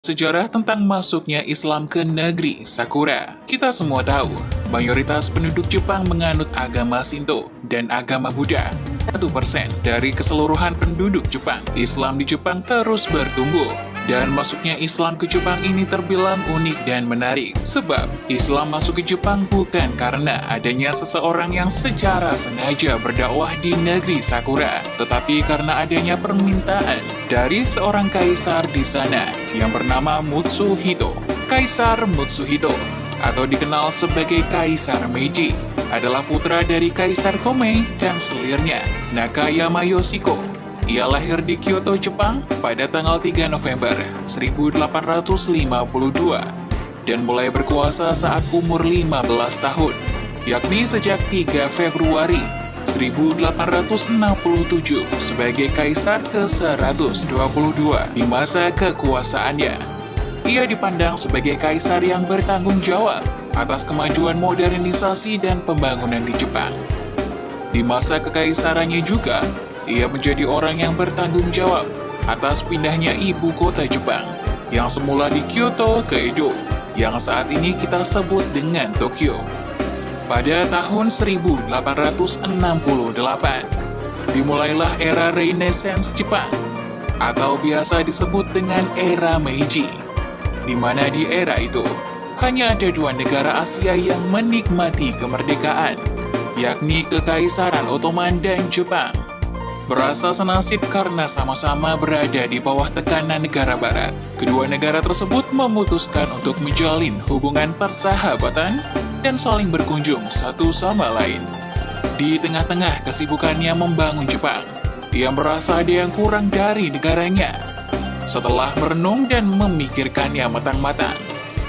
Sejarah tentang masuknya Islam ke negeri Sakura. Kita semua tahu, mayoritas penduduk Jepang menganut agama Shinto dan agama Buddha. 1% dari keseluruhan penduduk Jepang, Islam di Jepang terus bertumbuh. Dan masuknya Islam ke Jepang ini terbilang unik dan menarik. Sebab, Islam masuk ke Jepang bukan karena adanya seseorang yang secara sengaja berdakwah di negeri Sakura, tetapi karena adanya permintaan dari seorang kaisar di sana yang bernama Mutsuhito. Kaisar Mutsuhito, atau dikenal sebagai Kaisar Meiji, adalah putra dari Kaisar Komei dan selirnya, Nakayama Yoshiko. Ia lahir di Kyoto, Jepang pada tanggal 3 November 1852 dan mulai berkuasa saat umur 15 tahun, yakni sejak 3 Februari 1867 sebagai Kaisar ke-122 di masa kekuasaannya. Ia dipandang sebagai kaisar yang bertanggung jawab atas kemajuan modernisasi dan pembangunan di Jepang. Di masa kekaisarannya juga, ia menjadi orang yang bertanggung jawab atas pindahnya ibu kota Jepang yang semula di Kyoto ke Edo, yang saat ini kita sebut dengan Tokyo. Pada tahun 1868, dimulailah era Renaissance Jepang, atau biasa disebut dengan era Meiji, di mana di era itu hanya ada dua negara Asia yang menikmati kemerdekaan, yakni Kekaisaran Ottoman dan Jepang. Berasa senasib karena sama-sama berada di bawah tekanan negara barat. Kedua negara tersebut memutuskan untuk menjalin hubungan persahabatan dan saling berkunjung satu sama lain. Di tengah-tengah kesibukannya membangun Jepang, ia merasa ada yang kurang dari negaranya. Setelah merenung dan memikirkannya matang-matang,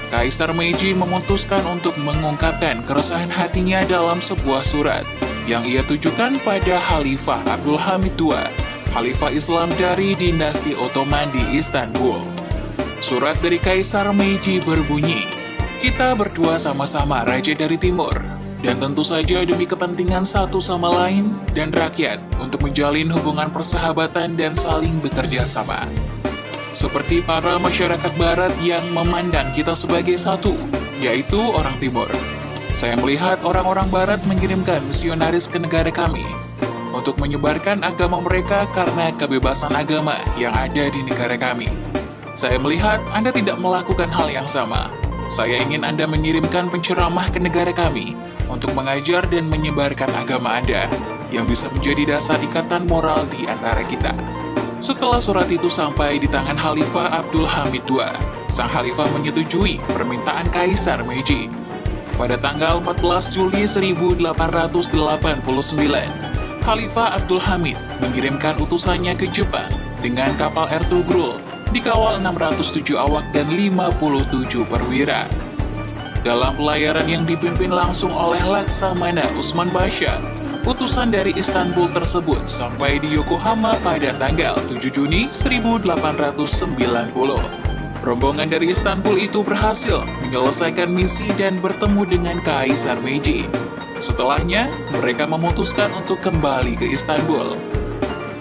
Kaisar Meiji memutuskan untuk mengungkapkan keresahan hatinya dalam sebuah surat yang ia tujukan pada Khalifah Abdul Hamid II, Khalifah Islam dari dinasti Ottoman di Istanbul. Surat dari Kaisar Meiji berbunyi, "Kita berdua sama-sama raja dari timur, dan tentu saja demi kepentingan satu sama lain dan rakyat untuk menjalin hubungan persahabatan dan saling bekerja sama. Seperti para masyarakat barat yang memandang kita sebagai satu, yaitu orang timur. Saya melihat orang-orang barat mengirimkan misionaris ke negara kami untuk menyebarkan agama mereka karena kebebasan agama yang ada di negara kami. Saya melihat Anda tidak melakukan hal yang sama. Saya ingin Anda mengirimkan penceramah ke negara kami untuk mengajar dan menyebarkan agama Anda yang bisa menjadi dasar ikatan moral di antara kita." Setelah surat itu sampai di tangan Khalifah Abdul Hamid II, sang Khalifah menyetujui permintaan Kaisar Meiji. Pada tanggal 14 Juli 1889, Khalifah Abdul Hamid mengirimkan utusannya ke Jepang dengan kapal Ertugrul dikawal 607 awak dan 57 perwira. Dalam pelayaran yang dipimpin langsung oleh Laksamana Usman Pasha, utusan dari Istanbul tersebut sampai di Yokohama pada tanggal 7 Juni 1890. Rombongan dari Istanbul itu berhasil menyelesaikan misi dan bertemu dengan Kaisar Meiji. Setelahnya, mereka memutuskan untuk kembali ke Istanbul.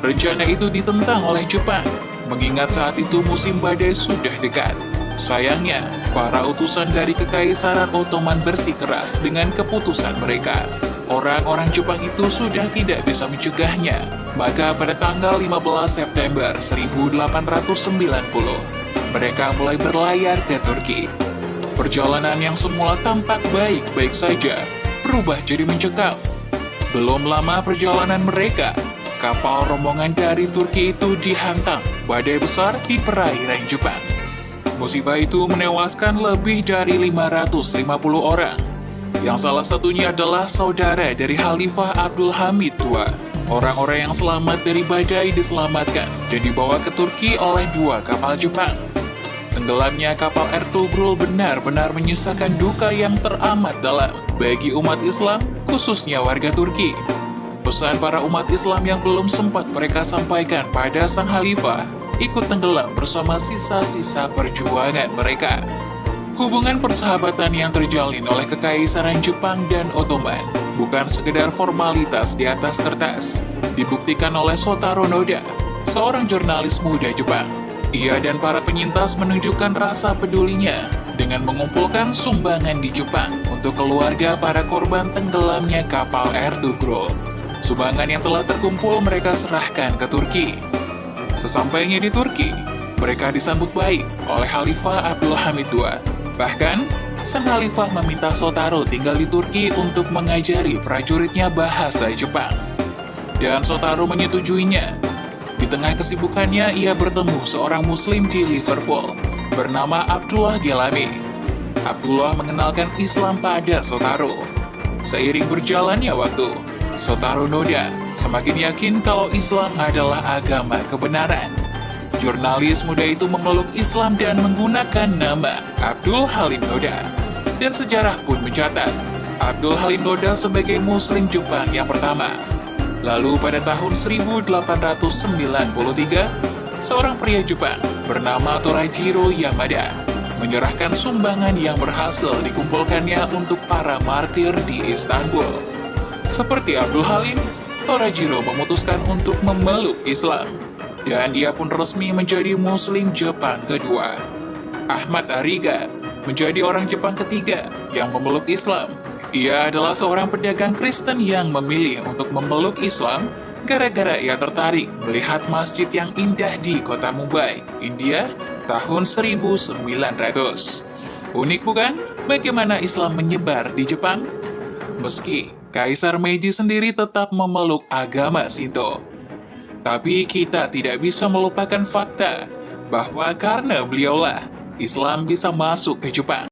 Rencana itu ditentang oleh Jepang, mengingat saat itu musim badai sudah dekat. Sayangnya, para utusan dari Kekaisaran Ottoman bersikeras dengan keputusan mereka. Orang-orang Jepang itu sudah tidak bisa mencegahnya. Maka pada tanggal 15 September 1890, mereka mulai berlayar ke Turki. Perjalanan yang semula tampak baik-baik saja berubah jadi mencekam. Belum lama perjalanan mereka, kapal rombongan dari Turki itu dihantam badai besar di perairan Jepang. Musibah itu menewaskan lebih dari 550 orang, yang salah satunya adalah saudara dari Khalifah Abdul Hamid II. Orang-orang yang selamat dari badai diselamatkan dan dibawa ke Turki oleh dua kapal Jepang. Tenggelamnya kapal Ertugrul benar-benar menyisakan duka yang teramat dalam bagi umat Islam, khususnya warga Turki. Pesan para umat Islam yang belum sempat mereka sampaikan pada sang Khalifah ikut tenggelam bersama sisa-sisa perjuangan mereka. Hubungan persahabatan yang terjalin oleh Kekaisaran Jepang dan Ottoman bukan sekedar formalitas di atas kertas. Dibuktikan oleh Shotaro Noda, seorang jurnalis muda Jepang. Ia dan para penyintas menunjukkan rasa pedulinya dengan mengumpulkan sumbangan di Jepang untuk keluarga para korban tenggelamnya kapal Air Tugrul. Sumbangan yang telah terkumpul mereka serahkan ke Turki. Sesampainya di Turki, mereka disambut baik oleh Khalifah Abdul Hamid II. Bahkan, sang Khalifah meminta Shotaro tinggal di Turki untuk mengajari prajuritnya bahasa Jepang. Dan Shotaro menyetujuinya. Di tengah kesibukannya, ia bertemu seorang muslim di Liverpool bernama Abdullah Gelami. Abdullah mengenalkan Islam pada Shotaro. Seiring berjalannya waktu, Shotaro Noda semakin yakin kalau Islam adalah agama kebenaran. Jurnalis muda itu memeluk Islam dan menggunakan nama Abdul Halim Noda. Dan sejarah pun mencatat Abdul Halim Noda sebagai muslim Jepang yang pertama. Lalu pada tahun 1893, seorang pria Jepang bernama Torajiro Yamada menyerahkan sumbangan yang berhasil dikumpulkannya untuk para martir di Istanbul. Seperti Abdul Halim, Torajiro memutuskan untuk memeluk Islam, dan ia pun resmi menjadi muslim Jepang kedua. Ahmad Ariga menjadi orang Jepang ketiga yang memeluk Islam. Ia adalah seorang pedagang Kristen yang memilih untuk memeluk Islam gara-gara ia tertarik melihat masjid yang indah di kota Mumbai, India, tahun 1900. Unik bukan? Bagaimana Islam menyebar di Jepang? Meski Kaisar Meiji sendiri tetap memeluk agama Shinto. Tapi kita tidak bisa melupakan fakta bahwa karena beliaulah Islam bisa masuk ke Jepang.